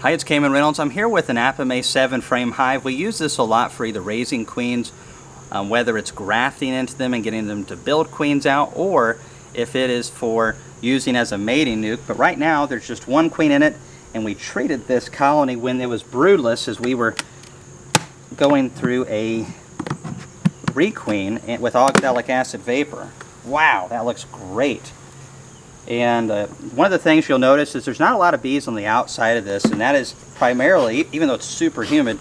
Hi, it's Kamon Reynolds. I'm here with an Apame 7-frame hive. We use this a lot for either raising queens, whether it's grafting into them and getting them to build queens out, or if it is for using as a mating nuke. But right now there's just one queen in it, and we treated this colony when it was broodless as we were going through a requeen with oxalic acid vapor. Wow, that looks great. And one of the things you'll notice is there's not a lot of bees on the outside of this, and that is primarily, even though it's super humid,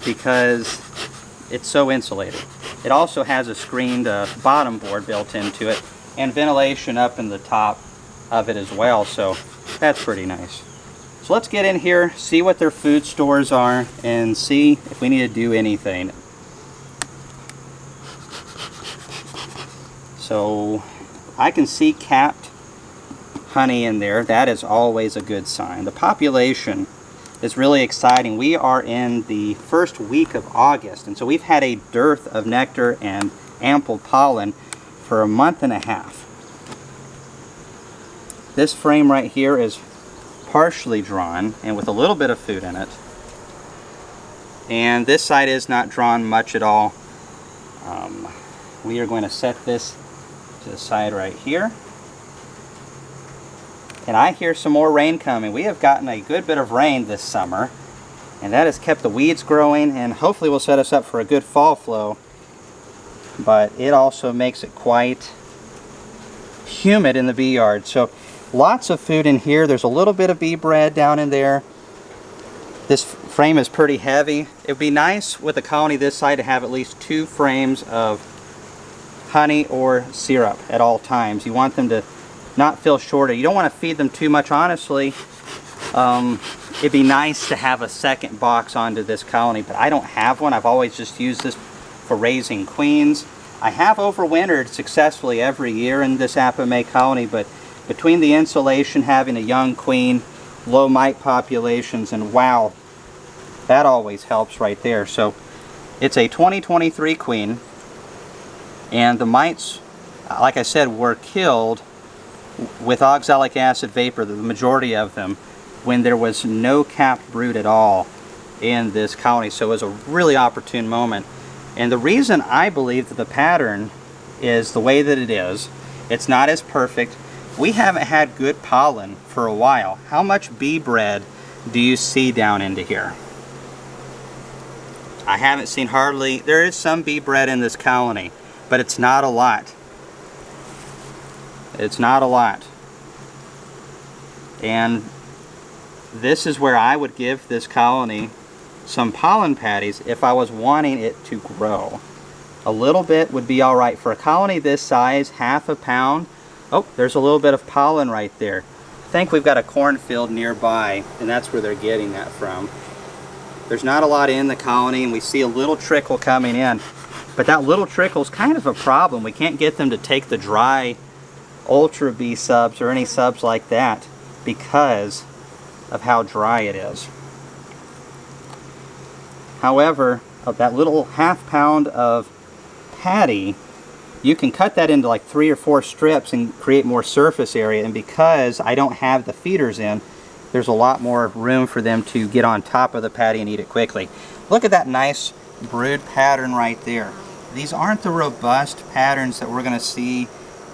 because it's so insulated. It also has a screened bottom board built into it, and ventilation up in the top of it as well, so that's pretty nice. So let's get in here, see what their food stores are, and see if we need to do anything. So I can see capped honey in there. That is always a good sign. The population is really exciting. We are in the first week of August, and so we've had a dearth of nectar and ample pollen for a month and a half. This frame right here is partially drawn and with a little bit of food in it, and this side is not drawn much at all. We are going to set this to the side right here. And I hear some more rain coming. We have gotten a good bit of rain this summer, and that has kept the weeds growing and hopefully will set us up for a good fall flow. But it also makes it quite humid in the bee yard. So lots of food in here. There's a little bit of bee bread down in there. This frame is pretty heavy. It would be nice with a colony this size to have at least 2 frames of honey or syrup at all times. You want them to not feel shorted. You don't want to feed them too much, honestly. It'd be nice to have a second box onto this colony, but I don't have one. I've always just used this for raising queens. I have overwintered successfully every year in this Apame colony, but between the insulation, having a young queen, low mite populations, and wow, that always helps right there. So it's a 2023 queen, and the mites, like I said, were killed with oxalic acid vapor, the majority of them, when there was no capped brood at all in this colony. So it was a really opportune moment. And the reason I believe that the pattern is the way that it is, it's not as perfect. We haven't had good pollen for a while. How much bee bread do you see down into here? I haven't seen hardly. There is some bee bread in this colony, but it's not a lot. It's not a lot. And this is where I would give this colony some pollen patties if I was wanting it to grow. A little bit would be all right. For a colony this size, half a pound. Oh, there's a little bit of pollen right there. I think we've got a cornfield nearby, and that's where they're getting that from. There's not a lot in the colony, and we see a little trickle coming in. But that little trickle is kind of a problem. We can't get them to take the dry Ultra Bee subs or any subs like that because of how dry it is. However, of that little half pound of patty, you can cut that into like 3 or 4 strips and create more surface area, and because I don't have the feeders in, there's a lot more room for them to get on top of the patty and eat it quickly. Look at that nice brood pattern right there. These aren't the robust patterns that we're going to see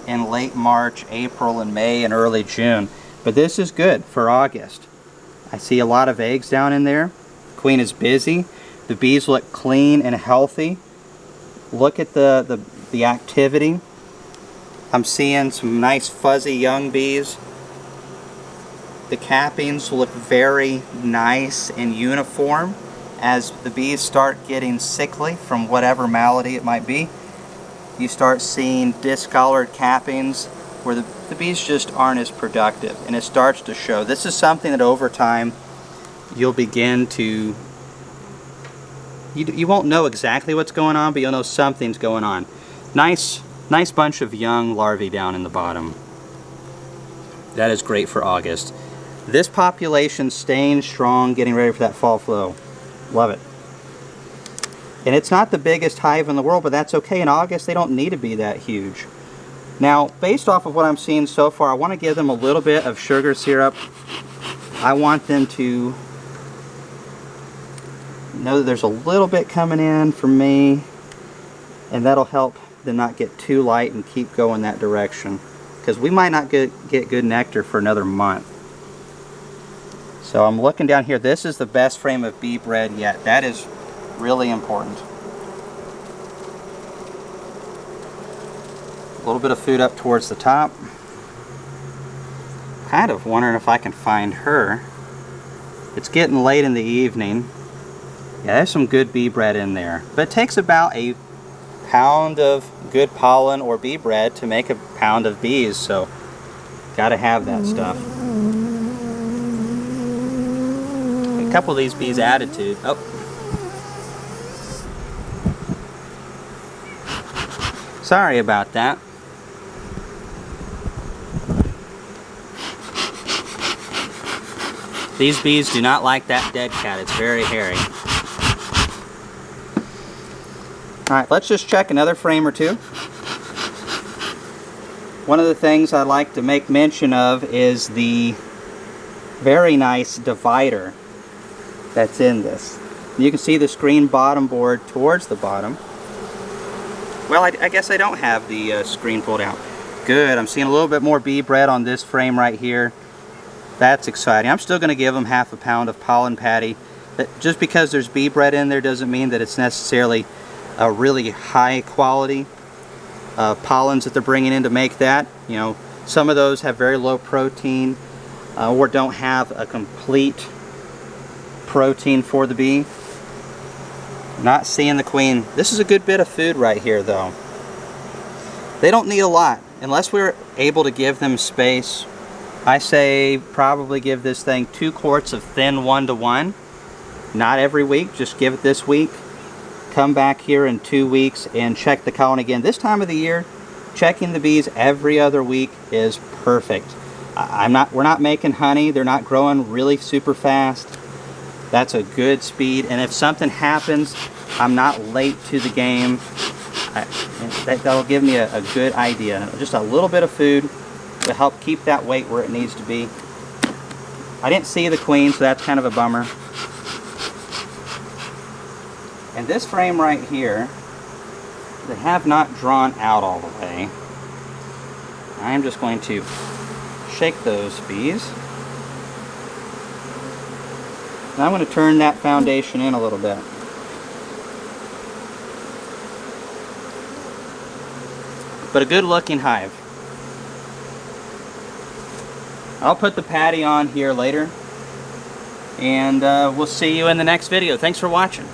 in late March, April, and May, and early June. But this is good for August. I see a lot of eggs down in there. Queen is busy. The bees look clean and healthy. Look at the activity. I'm seeing some nice fuzzy young bees. The cappings look very nice and uniform. As the bees start getting sickly from whatever malady it might be, you start seeing discolored cappings where the bees just aren't as productive, and it starts to show. This is something that over time you'll begin to, you won't know exactly what's going on, but you'll know something's going on. Nice bunch of young larvae down in the bottom. That is great for August. This population staying strong, getting ready for that fall flow. Love it. And it's not the biggest hive in the world, but that's okay. In August, they don't need to be that huge. Now, based off of what I'm seeing so far, I want to give them a little bit of sugar syrup. I want them to Know that there's a little bit coming in from me, and that'll help them not get too light and keep going that direction, because we might not get good nectar for another month. So I'm looking down here. This is the best frame of bee bread yet. That is really important. A little bit of food up towards the top. Kind of wondering if I can find her. It's getting late in the evening. Yeah, there's some good bee bread in there. But it takes about a pound of good pollen or bee bread to make a pound of bees, so gotta have that stuff. A couple of these bees' attitude. Oh. Sorry about that. These bees do not like that dead cat. It's very hairy. Alright, let's just check another frame or two. One of the things I like to make mention of is the very nice divider that's in this. You can see the screen bottom board towards the bottom. Well, I guess I don't have the screen pulled out. Good, I'm seeing a little bit more bee bread on this frame right here. That's exciting. I'm still going to give them half a pound of pollen patty. Just because there's bee bread in there doesn't mean that it's necessarily a really high quality pollens that they're bringing in to make that. You know, some of those have very low protein or don't have a complete protein for the bee. Not seeing the queen. This is a good bit of food right here though. They don't need a lot unless we're able to give them space. I say probably give this thing 2 quarts of thin 1-to-1. Not every week, just give it this week. Come back here in 2 weeks and check the colony again. This time of the year, checking the bees every other week is perfect. We're not making honey. They're not growing really super fast. That's a good speed. And if something happens, I'm not late to the game. That'll give me a good idea. Just a little bit of food to help keep that weight where it needs to be. I didn't see the queen, so that's kind of a bummer. And this frame right here, they have not drawn out all the way. I'm just going to shake those bees. And I'm going to turn that foundation in a little bit. But a good looking hive. I'll put the patty on here later, and we'll see you in the next video. Thanks for watching.